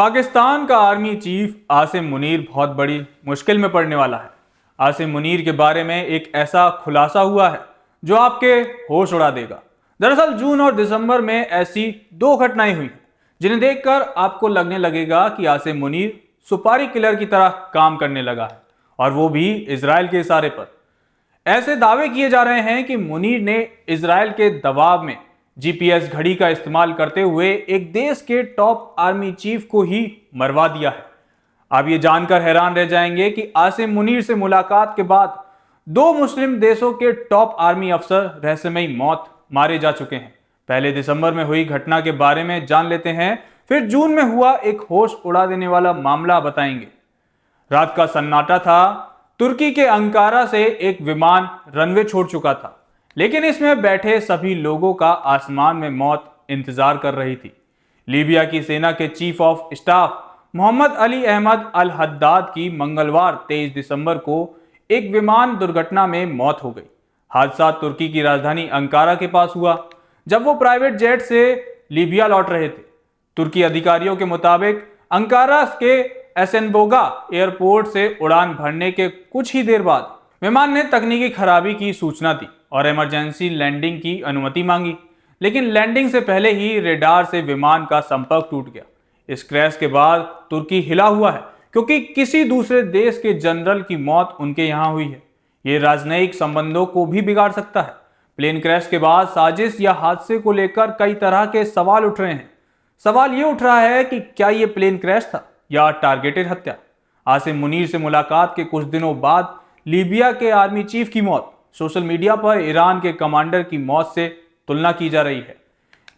पाकिस्तान का army chief Asim Munir बहुत बड़ी मुश्किल में पड़ने वाला है। आसिम मुनीर के बारे में एक ऐसा खुलासा हुआ है जो आपके होश उड़ा देगा। दरअसल जून और दिसंबर में ऐसी दो घटनाएं हुई हैं जिन्हें देखकर आपको लगने लगेगा कि आसिम मुनीर सुपारी किलर की तरह काम करने लगा है, और वो भी इजराइल के इशारे पर। ऐसे दावे किए जा रहे हैं कि मुनीर ने इजराइल के दबाव में जीपीएस घड़ी का इस्तेमाल करते हुए एक देश के टॉप आर्मी चीफ को ही मरवा दिया है। आप ये जानकर हैरान रह जाएंगे कि आसिम मुनीर से मुलाकात के बाद दो मुस्लिम देशों के टॉप आर्मी अफसर रहस्यमयी मौत मारे जा चुके हैं। पहले दिसंबर में हुई घटना के बारे में जान लेते हैं, फिर जून में हुआ एक होश उड़ा देने वाला मामला बताएंगे। रात का सन्नाटा था। तुर्की के अंकारा से एक विमान रनवे छोड़ चुका था, लेकिन इसमें बैठे सभी लोगों का आसमान में मौत इंतजार कर रही थी। लीबिया की सेना के chief of staff Mohammed Ali Ahmed al Haddad की मंगलवार 23 दिसंबर को एक विमान दुर्घटना में मौत हो गई। हादसा तुर्की की राजधानी अंकारा के पास हुआ जब वो प्राइवेट जेट से लीबिया लौट रहे थे। तुर्की अधिकारियों के मुताबिक अंकारा के एसेनबोगा एयरपोर्ट से उड़ान भरने के कुछ ही देर बाद विमान ने तकनीकी खराबी की सूचना दी और इमरजेंसी लैंडिंग की अनुमति मांगी, लेकिन लैंडिंग से पहले ही रेडार से विमान का संपर्क टूट गया। इस क्रैश के बाद तुर्की हिला हुआ है क्योंकि किसी दूसरे देश के जनरल की मौत उनके यहां हुई है। ये राजनयिक संबंधों को भी बिगाड़ सकता है। प्लेन क्रैश के बाद साजिश या हादसे को लेकर कई तरह के सवाल उठ रहे हैं। सवाल ये उठ रहा है कि क्या ये प्लेन क्रैश था या टारगेटेड हत्या। आसिम मुनीर से मुलाकात के कुछ दिनों बाद लीबिया के आर्मी चीफ की मौत सोशल मीडिया पर ईरान के कमांडर की मौत से तुलना की जा रही है।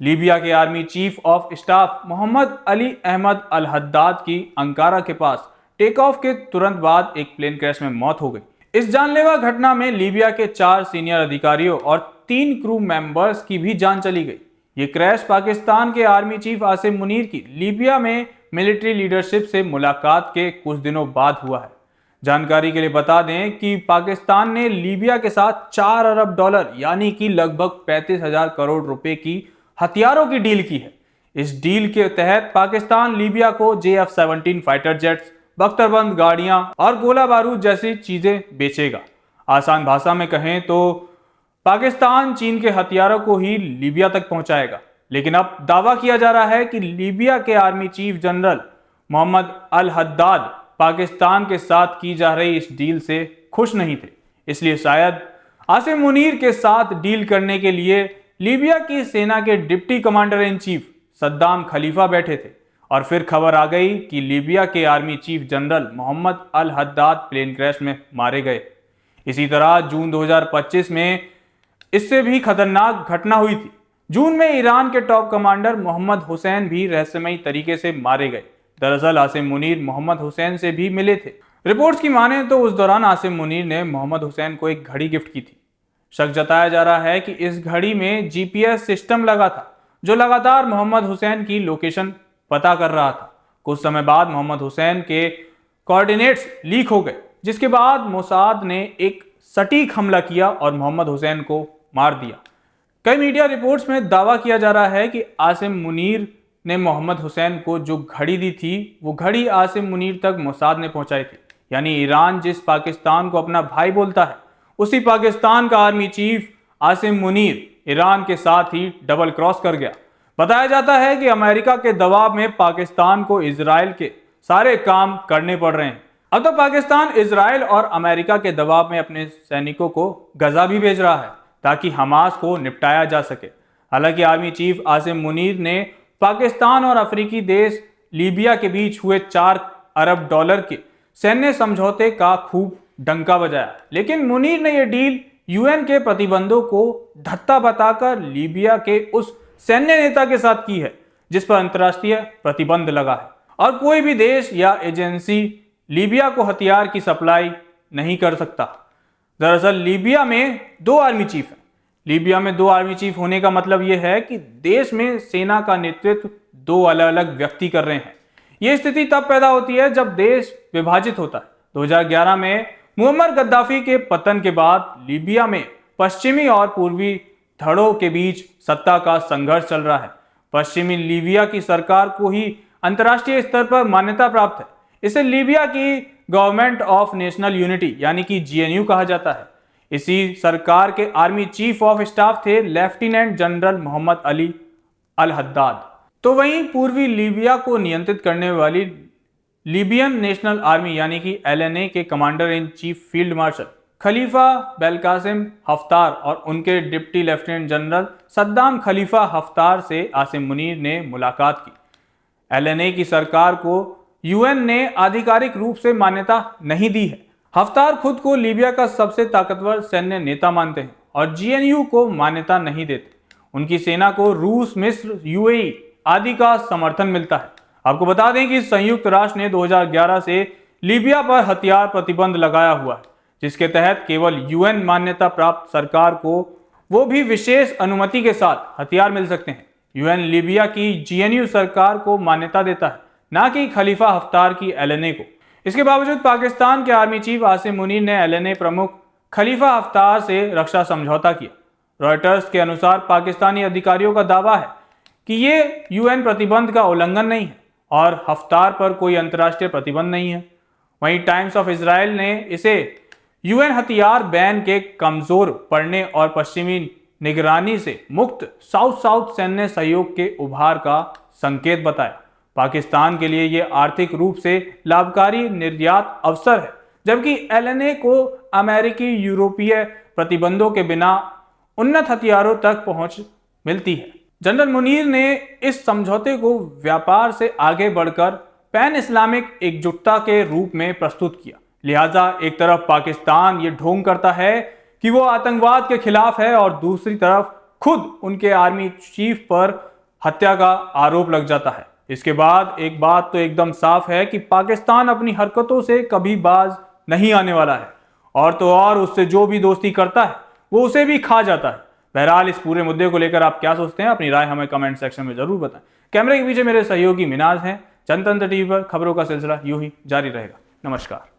लीबिया के army chief of staff Mohammed Ali Ahmed al Haddad की अंकारा के पास टेक ऑफ के तुरंत बाद एक प्लेन क्रैश में मौत हो गई। इस जानलेवा घटना में लीबिया के 4 सीनियर अधिकारियों और 3 क्रू मेंबर्स की भी जान चली गई। ये क्रैश पाकिस्तान के आर्मी चीफ आसिम मुनीर की लीबिया में मिलिट्री लीडरशिप से मुलाकात के कुछ दिनों बाद हुआ है। जानकारी के लिए बता दें कि पाकिस्तान ने लीबिया के साथ 4 अरब डॉलर यानी कि लगभग 35,000 करोड़ रुपए की हथियारों की डील की है। इस डील के तहत पाकिस्तान लीबिया को JF-17 फाइटर जेट्स, बख्तरबंद गाड़ियां और गोला बारूद जैसी चीजें बेचेगा। आसान भाषा में कहें तो पाकिस्तान चीन के हथियारों को ही लीबिया तक पहुंचाएगा। लेकिन अब दावा किया जा रहा है कि लीबिया के आर्मी चीफ जनरल मोहम्मद अल हद्दाद पाकिस्तान के साथ की जा रही इस डील से खुश नहीं थे, इसलिए शायद आसिम मुनीर के साथ डील करने के लिए लीबिया की सेना के deputy commander in chief Saddam Khalifa बैठे थे। और फिर खबर आ गई कि लीबिया के आर्मी चीफ जनरल मोहम्मद अल हद्दाद प्लेन क्रैश में मारे गए। इसी तरह जून 2025 में इससे भी खतरनाक घटना हुई थी। जून में ईरान के टॉप कमांडर मोहम्मद हुसैन भी रहस्यमयी तरीके से मारे गए। दरअसल आसिम मुनीर मोहम्मद हुसैन से भी मिले थे। रिपोर्ट्स की माने तो उस दौरान आसिम मुनीर ने मोहम्मद हुसैन को एक घड़ी गिफ्ट की थी। शक जताया जा रहा है कि इस घड़ी में जीपीएस सिस्टम लगा था जो लगातार मोहम्मद हुसैन की लोकेशन पता कर रहा था। कुछ समय बाद मोहम्मद हुसैन के कोऑर्डिनेट्स लीक हो गए, जिसके बाद मोसाद ने एक सटीक हमला किया और मोहम्मद हुसैन को मार दिया। कई मीडिया रिपोर्ट्स में दावा किया जा रहा है कि आसिम मुनीर ने मोहम्मद हुसैन को जो घड़ी दी थी वो घड़ी आसिम मुनीर तक मोसाद ने पहुंचाई थी। यानी ईरान जिस पाकिस्तान को अपना भाई बोलता है, उसी पाकिस्तान का army chief Asim Munir Iran के साथ ही डबल क्रॉस कर गया। बताया जाता है कि अमेरिका के दबाव में पाकिस्तान को इजराइल के सारे काम करने पड़ रहे हैं। अब तो पाकिस्तान इजराइल और अमेरिका के दबाव में अपने सैनिकों को गजा भी भेज रहा है ताकि हमास को निपटाया जा सके। हालांकि आर्मी चीफ आसिम मुनीर ने पाकिस्तान और अफ्रीकी देश लीबिया के बीच हुए 4 अरब डॉलर के सैन्य समझौते का खूब डंका बजाया, लेकिन मुनीर ने यह डील यूएन के प्रतिबंधों को धत्ता बताकर लीबिया के उस सैन्य नेता के साथ की है जिस पर अंतर्राष्ट्रीय प्रतिबंध लगा है, और कोई भी देश या एजेंसी लीबिया को हथियार की सप्लाई नहीं कर सकता। दरअसल लीबिया में 2 आर्मी चीफ हैं। लीबिया में 2 आर्मी चीफ होने का मतलब यह है कि देश में सेना का नेतृत्व 2 अलग अलग व्यक्ति कर रहे हैं। यह स्थिति तब पैदा होती है जब देश विभाजित होता है। 2011 में मुअम्मर गद्दाफी के पतन के बाद लीबिया में पश्चिमी और पूर्वी धड़ों के बीच सत्ता का संघर्ष चल रहा है। पश्चिमी लीबिया की सरकार को ही अंतर्राष्ट्रीय स्तर पर मान्यता प्राप्त है। इसे लीबिया की गवर्नमेंट ऑफ नेशनल यूनिटी यानी कि GNU कहा जाता है। इसी सरकार के आर्मी चीफ ऑफ स्टाफ थे लेफ्टिनेंट जनरल मोहम्मद अली अल हद्दाद। तो वहीं पूर्वी लीबिया को नियंत्रित करने वाली लीबियन नेशनल आर्मी यानी कि LNA के commander in chief field marshal Khalifa Belkasim Haftar और उनके deputy lieutenant general Saddam Khalifa Haftar से आसिम मुनीर ने मुलाकात की। LNA की सरकार को UN ने आधिकारिक रूप से मान्यता नहीं दी है। हफ्तार खुद को लीबिया का सबसे ताकतवर सैन्य नेता मानते हैं और GNU को मान्यता नहीं देते। उनकी सेना को रूस, मिस्र, UAE आदि का समर्थन मिलता है। आपको बता दें कि संयुक्त राष्ट्र ने 2011 से लीबिया पर हथियार प्रतिबंध लगाया हुआ है, जिसके तहत केवल UN मान्यता प्राप्त सरकार को वो भी विशेष अनुमति के साथ हथियार मिल सकते हैं। UN लीबिया की GNU सरकार को मान्यता देता है, ना कि खलीफा हफ्तार की LNA को। इसके बावजूद पाकिस्तान के आर्मी चीफ आसिम मुनीर ने LNA प्रमुख खलीफा हफ्तार से रक्षा समझौता किया। रॉयटर्स के अनुसार पाकिस्तानी अधिकारियों का दावा है कि ये UN प्रतिबंध का उल्लंघन नहीं है और हफ्तार पर कोई अंतर्राष्ट्रीय प्रतिबंध नहीं है। वहीं टाइम्स ऑफ इजराइल ने इसे UN हथियार बैन के कमजोर पड़ने और पश्चिमी निगरानी से मुक्त साउथ साउथ सैन्य सहयोग के उभार का संकेत बताया। पाकिस्तान के लिए यह आर्थिक रूप से लाभकारी निर्यात अवसर है, जबकि LNA को अमेरिकी यूरोपीय प्रतिबंधों के बिना उन्नत हथियारों तक पहुंच मिलती है। जनरल मुनीर ने इस समझौते को व्यापार से आगे बढ़कर पैन इस्लामिक एकजुटता के रूप में प्रस्तुत किया। लिहाजा एक तरफ पाकिस्तान ये ढोंग करता है कि वो आतंकवाद के खिलाफ है और दूसरी तरफ खुद उनके आर्मी चीफ पर हत्या का आरोप लग जाता है। इसके बाद एक बात तो एकदम साफ है कि पाकिस्तान अपनी हरकतों से कभी बाज नहीं आने वाला है, और तो और उससे जो भी दोस्ती करता है वो उसे भी खा जाता है। बहरहाल इस पूरे मुद्दे को लेकर आप क्या सोचते हैं, अपनी राय हमें कमेंट सेक्शन में जरूर बताएं। कैमरे के पीछे मेरे सहयोगी मिनाज हैं। जनतंत्र टीवी पर खबरों का सिलसिला यूं ही जारी रहेगा। नमस्कार।